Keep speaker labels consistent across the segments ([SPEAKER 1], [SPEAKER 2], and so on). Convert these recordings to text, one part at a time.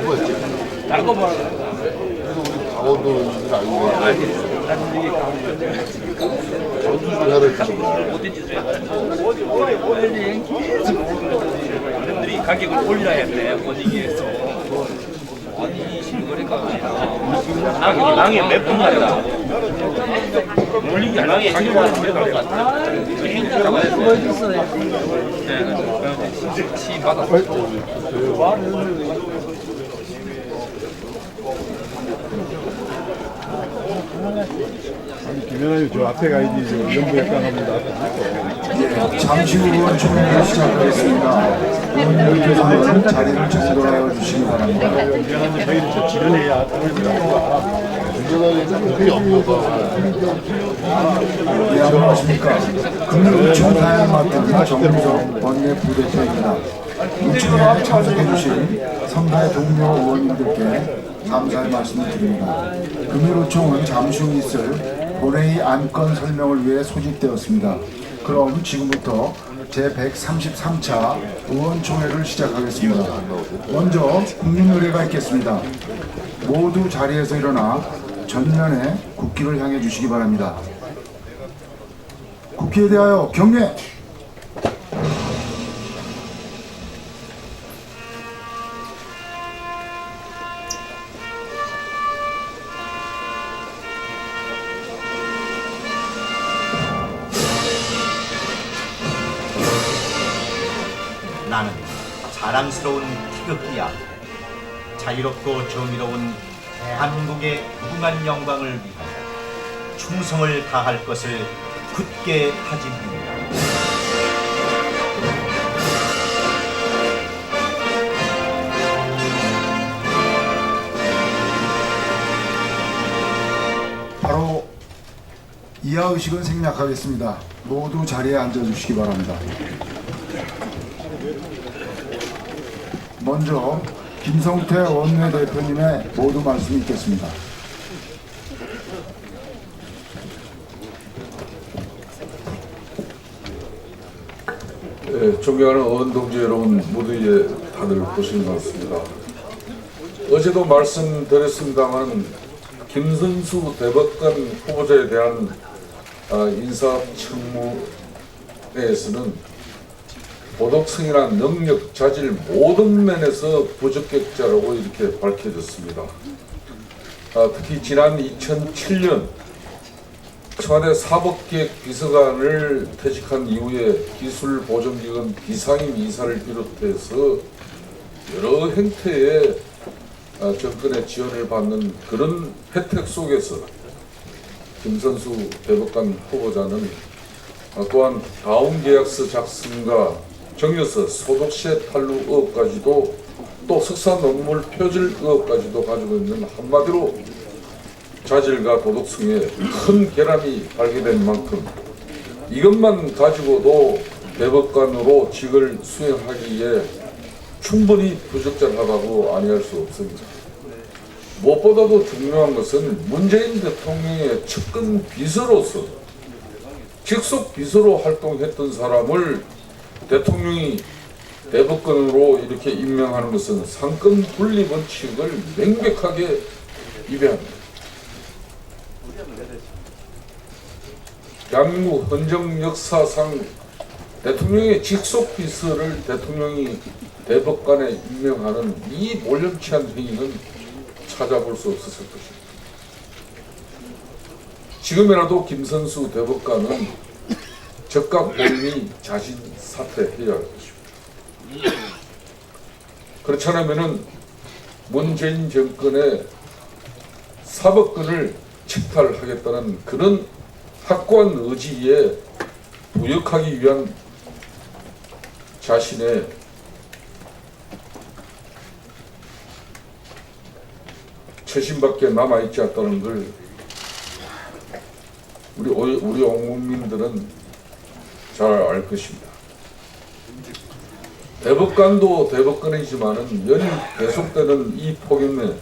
[SPEAKER 1] 거였지.
[SPEAKER 2] 다른 거 봐라.
[SPEAKER 1] 강원도 인들 알고 계시네. 전투조사를 주는
[SPEAKER 2] 사람들이 가격을 올려야 했네. 어디에서. 아니, 그러니까 낭이 몇 분 가냐? 올리기 안 하게 가격을 올려야 같아. 시 받았어.
[SPEAKER 3] 김연아님 저 앞에 가야지 저 연부 약간 합니다.
[SPEAKER 4] 잠시 후 의원총회를 시작하겠습니다. 의원님께서는 자리를 찾으러 주시기 바랍니다.
[SPEAKER 3] 김연아님 저희는 저 지른해야
[SPEAKER 1] 운전하는 그게 없어서.
[SPEAKER 4] 네, 안녕하십니까. 금융총회에 맡은 정무석 원내부대표입니다. 의총에 참석해 주신 선배 동료 의원님들께 감사의 말씀을 드립니다. 금융총은 잠시 후 있을 본회의 안건 설명을 위해 소집되었습니다. 그럼 지금부터 제133차 의원총회를 시작하겠습니다. 먼저 국민의례가 있겠습니다. 모두 자리에서 일어나 전면에 국기를 향해 주시기 바랍니다. 국기에 대하여 경례!
[SPEAKER 5] 나는 자랑스러운 태극기야. 자유롭고 정의로운 대한민국의 무궁한 영광을 위하여 충성을 다할 것을 굳게 다짐합니다.
[SPEAKER 4] 바로 이하의식은 생략하겠습니다. 모두 자리에 앉아주시기 바랍니다. 먼저 김성태 원내대표님의 모두 말씀이 있겠습니다.
[SPEAKER 6] 네, 존경하는 의원 동지 여러분 모두 이제 다들 보시는 것 같습니다. 어제도 말씀드렸습니다만 김선수 대법관 후보자에 대한 인사청문회에서는 도덕성이나 능력, 자질 모든 면에서 부적격자라고 이렇게 밝혀졌습니다. 특히 지난 2007년 청와대 사법기획 비서관을 퇴직한 이후에 기술보정기관 비상임 이사를 비롯해서 여러 행태의 정권의 지원을 받는 그런 혜택 속에서 김선수 대법관 후보자는 또한 다운계약서 작성과 정여서 소득세 탈루 의혹까지도 또 석사 논문 표절 의혹까지도 가지고 있는 한마디로 자질과 도덕성에 큰 결함이 발견된 만큼 이것만 가지고도 대법관으로 직을 수행하기에 충분히 부적절하다고 아니할 수 없습니다. 무엇보다도 중요한 것은 문재인 대통령의 측근 비서로서 직속 비서로 활동했던 사람을 대통령이 대법관으로 이렇게 임명하는 것은 상권 분리 원칙을 명백하게 위배합니다. 대한민국 헌정 역사상 대통령의 직속 비서를 대통령이 대법관에 임명하는 이 몰염치한 행위는 찾아볼 수 없었을 것입니다. 지금이라도 김선수 대법관은 적각 본인이 자신 사퇴해야 할 것입니다. 그렇지 않으면 문재인 정권의 사법권을 책탈하겠다는 그런 확고한 의지에 부역하기 위한 자신의 처신밖에 남아있지 않다는 걸 우리 온국민들은 잘 알 것입니다. 대법관도 대법관이지만은 연일 계속되는 이 폭염에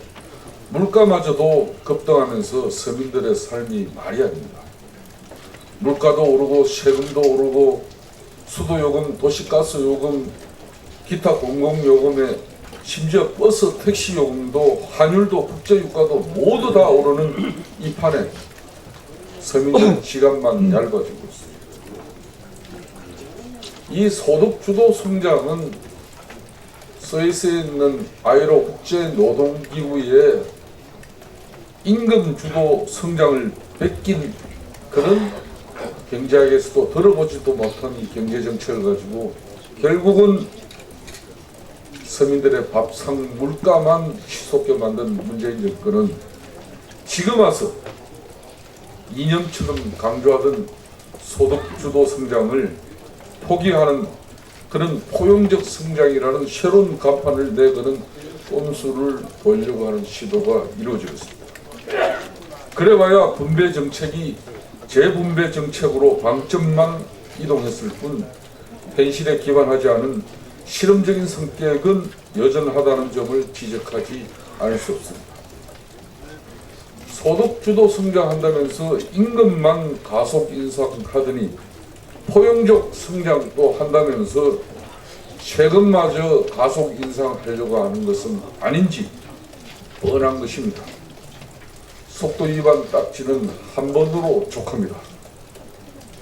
[SPEAKER 6] 물가마저도 급등하면서 서민들의 삶이 말이 아닙니다. 물가도 오르고 세금도 오르고 수도요금, 도시가스요금, 기타 공공요금의 심지어 버스 택시 요금도 환율도 국제유가도 모두 다 오르는 이 판에 서민들 시간만 얇아지고 있습니다. 이 소득주도 성장은 스위스에 있는 아이로 국제노동기구의 임금주도 성장을 베낀 그런 경제학에서도 들어보지도 못한 이 경제정책을 가지고 결국은 서민들의 밥상 물가만 치솟게 만든 문재인 정권은 지금 와서 이념처럼 강조하던 소득주도 성장을 포기하는 그런 포용적 성장이라는 새로운 간판을 내거는 꼼수를 보이려고 하는 시도가 이루어지고 있습니다. 그래봐야 분배 정책이 재분배 정책으로 방점만 이동했을 뿐 현실에 기반하지 않은 실험적인 성격은 여전하다는 점을 지적하지 않을 수 없습니다. 소득주도 성장한다면서 임금만 가속 인상하더니 포용적 성장도 한다면서 세금마저 가속 인상하려고 하는 것은 아닌지 뻔한 것입니다. 속도 위반 딱지는 한 번으로 족합니다.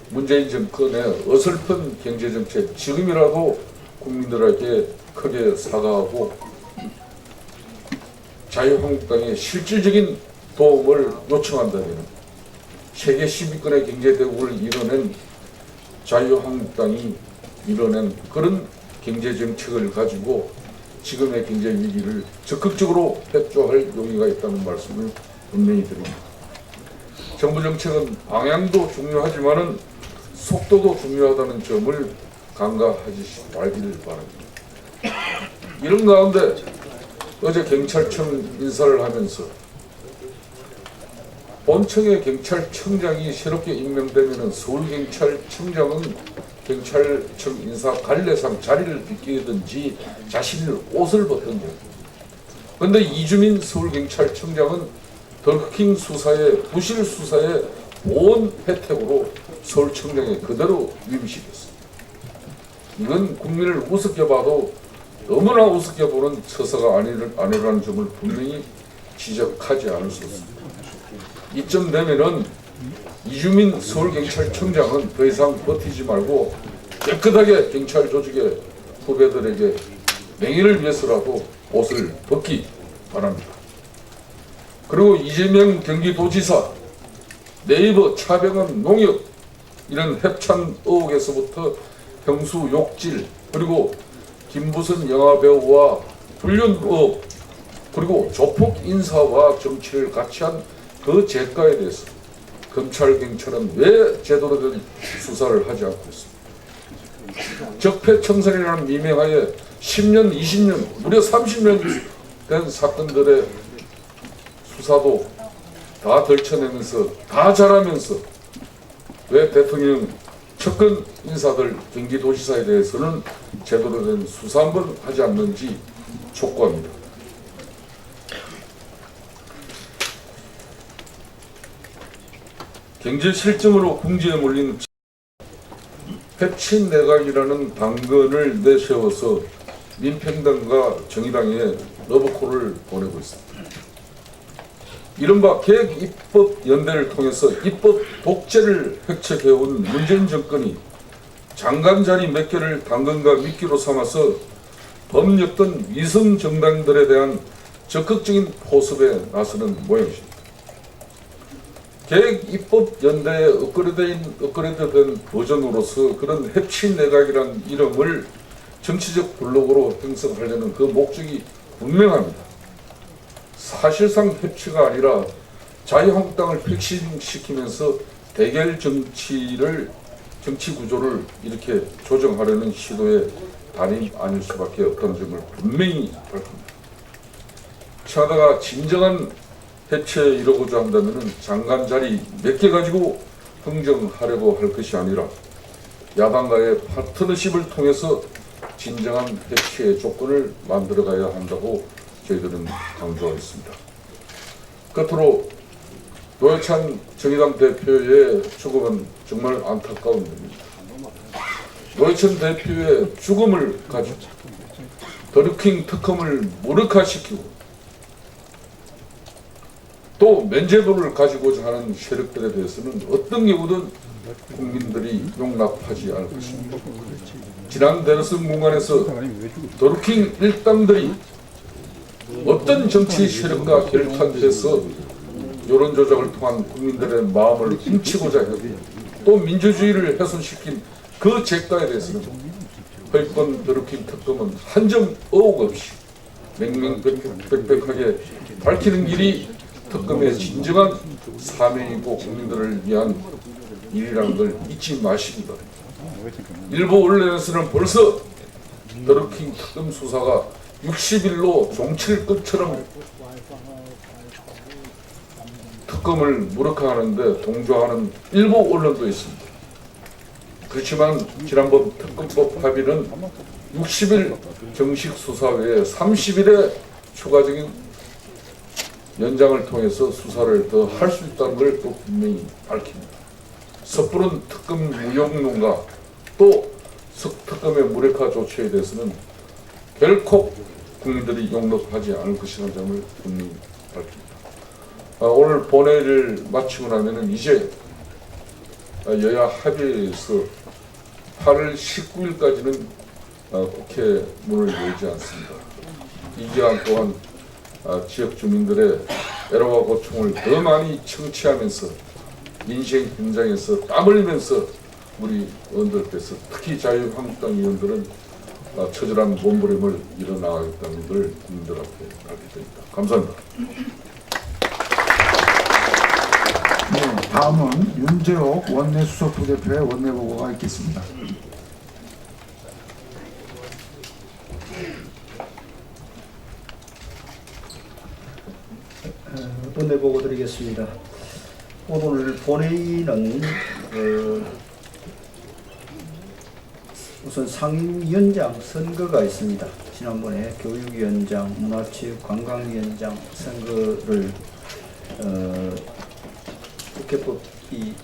[SPEAKER 6] 문재인 정권의 어설픈 경제정책 지금이라도 국민들에게 크게 사과하고 자유한국당의 실질적인 도움을 요청한다면 세계 10위권의 경제대국을 이뤄낸 자유한국당이 이뤄낸 그런 경제정책을 가지고 지금의 경제 위기를 적극적으로 협조할 용의가 있다는 말씀을 분명히 드립니다. 정부 정책은 방향도 중요하지만은 속도도 중요하다는 점을 간과하지 말기를 바랍니다. 이런 가운데 어제 경찰청 인사를 하면서 본청의 경찰청장이 새롭게 임명되면 서울경찰청장은 경찰청 인사 관례상 자리를 비키든지 자신의 옷을 벗든지. 그런데 이주민 서울경찰청장은 덜킹 수사의 부실 수사의 온 혜택으로 서울청장에 그대로 위임시켰습니다. 이건 국민을 우습게 봐도 너무나 우습게 보는 처사가 아니라는 점을 분명히 지적하지 않을 수 없습니다. 이쯤 되면은 이주민 서울경찰청장은 더 이상 버티지 말고 깨끗하게 경찰 조직의 후배들에게 명예를 위해서라도 옷을 벗기 바랍니다. 그리고 이재명 경기도지사, 네이버 차병원 농협 이런 협찬 의혹에서부터 형수 욕질, 그리고 김부선 영화배우와 훈련 의혹, 그리고 조폭 인사와 정치를 같이 한 그 재가에 대해서 검찰, 경찰은 왜 제대로 된 수사를 하지 않고 있습니까? 적폐청산이라는 미명하에 10년, 20년, 무려 30년 된 사건들의 수사도 다 덜쳐내면서 다 잘하면서 왜 대통령 측근 인사들 경기도지사에 대해서는 제대로 된 수사 한번 하지 않는지 촉구합니다. 경제 실정으로 궁지에 몰린 해친 내각이라는 당근을 내세워서 민평당과 정의당에 러브콜을 보내고 있습니다. 이른바 계획입법연대를 통해서 입법 독재를 획책해온 문재인 정권이 장관 자리 몇 개를 당근과 미끼로 삼아서 법력던 위성 정당들에 대한 적극적인 포섭에 나서는 모양입니다. 계획입법연대의 업그레이드된 버전으로서 그런 해친 내각이라는 이름을 정치적 블록으로 형성하려는 그 목적이 분명합니다. 사실상 협치가 아니라 자유한국당을 혁신시키면서 대결 정치 구조를 이렇게 조정하려는 시도의 단임 아닐 수밖에 없다는 점을 분명히 밝힙니다. 차다가 진정한 해체에 이루고자 한다면 장관 자리 몇 개 가지고 흥정하려고 할 것이 아니라 야당과의 파트너십을 통해서 진정한 해체의 조건을 만들어가야 한다고 저희들은 강조하겠습니다. 끝으로 노회찬 정의당 대표의 죽음은 정말 안타까운 일입니다. 노회찬 대표의 죽음을 가지고 드루킹 특검을 무력화시키고 또 면죄부를 가지고자 하는 세력들에 대해서는 어떤 경우든 국민들이 용납하지 않을 것입니다. 지난 대선 공간에서 드루킹 일당들이 어떤 정치 세력과 결탁해서 여론조작을 통한 국민들의 마음을 훔치고자 했고 또 민주주의를 훼손시킨 그 죄가에 대해서는 허위권 드루킹 특검은 한 점 의혹 없이 명명백백하게 밝히는 길이 특검의 진정한 사명이고 국민들을 위한 일이라는 걸 잊지 마십니다. 일부 언론에서는 벌써 드루킹 특검 수사가 60일로 종칠 것처럼 특검을 무력화하는데 동조하는 일부 언론도 있습니다. 그렇지만 지난번 특검법 합의는 60일 정식 수사 외에 30일의 추가적인 연장을 통해서 수사를 더 할 수 있다는 걸 또 분명히 밝힙니다. 섣부른 특검 무용론과 또 특검의 무력화 조치에 대해서는 결코 국민들이 용납하지 않을 것이라는 점을 분명히 밝힙니다. 오늘 본회의를 마치고 나면은 이제 여야 합의에서 8월 19일까지는 국회 문을 열지 않습니다. 이 기간 동안 지역 주민들의 애로와 고충을 더 많이 청취하면서 민생 현장에서 땀 흘리면서 우리 의원들께서 특히 자유한국당 의원들은 처절한 몸부림을 일어나겠다는 걸 국민들 앞에 밝게 됩니다. 감사합니다.
[SPEAKER 4] 네, 다음은 윤재옥 원내 수석 부대표의 원내 보고가 있겠습니다.
[SPEAKER 7] 원내 보고 드리겠습니다. 오늘 본회의는 우선 상임위원장 선거가 있습니다. 지난번에 교육위원장, 문화체육관광위원장 선거를 국회법이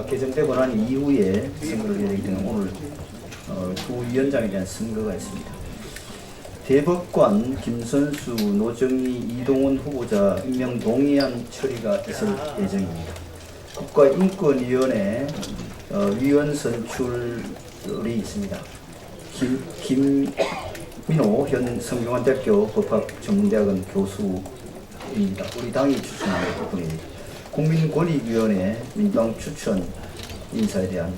[SPEAKER 7] 개정되고 난 이후에 선거를 해야 되기 때문에 오늘 두 위원장에 대한 선거가 있습니다. 대법관 김선수, 노정희, 이동훈 후보자 임명 동의안 처리가 있을 예정입니다. 국가인권위원회 위원 선출이 있습니다. 김민호 현 성균관대학교 법학전문대학원 교수입니다. 우리 당이 추천한 분입니다. 국민권익위원회 민주당 추천 인사에 대한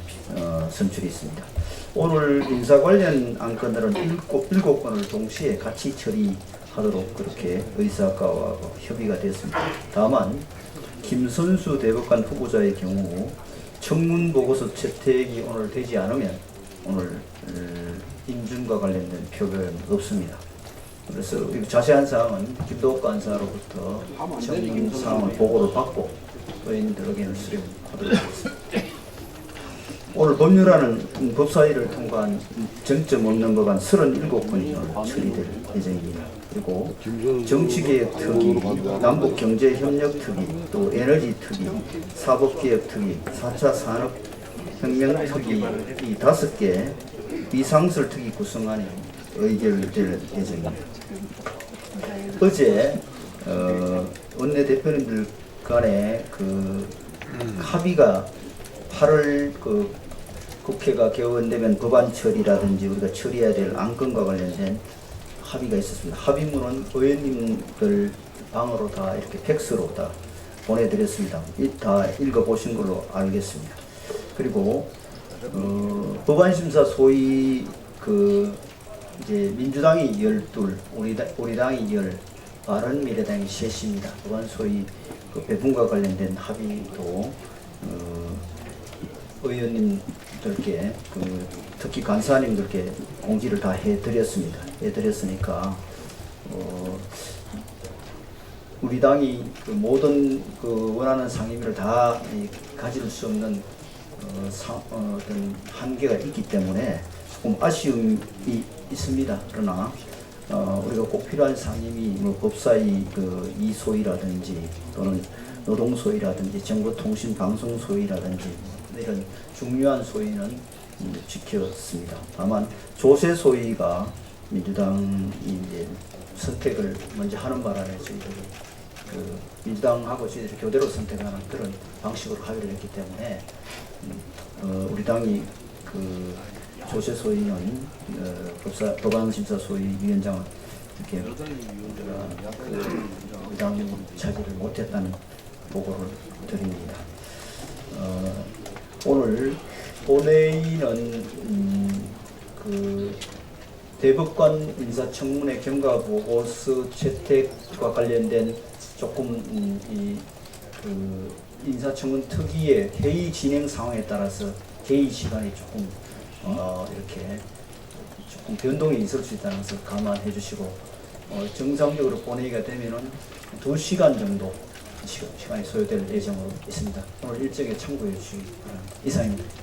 [SPEAKER 7] 선출이 있습니다. 오늘 인사 관련 안건들은 7건을 동시에 같이 처리하도록 그렇게 의사가와 협의가 됐습니다. 다만 김선수 대법관 후보자의 경우 청문 보고서 채택이 오늘 되지 않으면 오늘 인준과 관련된 표결은 없습니다. 그래서 자세한 사항은 김도욱 간사로부터 청문 상황을 보고를 받고 의원들에게는 수렴하도록 하겠습니다. 오늘 법률안은 법사위를 통과한 쟁점 없는 법안 37건이 처리될 예정입니다. 그리고 정치개혁 특위, 남북경제협력 특위, 또 에너지 특위, 사법개혁 특위, 4차 산업혁명 특위 이 5개 비상설 특위 구성안이 의결될 예정입니다. 어제 원내대표님들 간에 합의가 8월 국회가 개원되면 법안 처리라든지 우리가 처리해야 될 안건과 관련된 합의가 있었습니다. 합의문은 의원님들 방으로 다 이렇게 팩스로 다 보내드렸습니다. 다 읽어보신 걸로 알겠습니다. 그리고 법안심사 소위 이제 민주당이 12, 우리 당이 10, 바른미래당이 3입니다. 법안 소위 배분과 관련된 합의도 의원님들께 특히 간사님들께 공지를 다 해드렸습니다. 해드렸으니까 우리 당이 모든 원하는 상임위를 다 가질 수 없는 어떤 한계가 있기 때문에 조금 아쉬움이 있습니다. 그러나 우리가 꼭 필요한 상임위, 법사위 이소위라든지 또는 노동소위라든지 정보통신방송소위라든지 이런 중요한 소위는 지켰습니다. 다만 조세소위가 민주당이 이제 선택을 먼저 하는 바람에 저희들이 그 민주당하고 저희들이 교대로 선택하는 그런 방식으로 합의를 했기 때문에 우리 당이 그 조세 소위는 법안심사소위 위원장은 이렇게 우리 당이 차지를 못했다는 보고를 드립니다. 오늘 본회의는 그 대법관 인사청문회 경과보고서 채택과 관련된 조금 그 인사청문 특위의 회의 진행 상황에 따라서 회의 시간이 조금 이렇게 조금 변동이 있을 수 있다는 것을 감안해 주시고 정상적으로 본회의가 되면은 2시간 정도 시간이 소요될 예정으로 있습니다. 오늘 일정에 참고해 주시기 바랍니다. 이상입니다.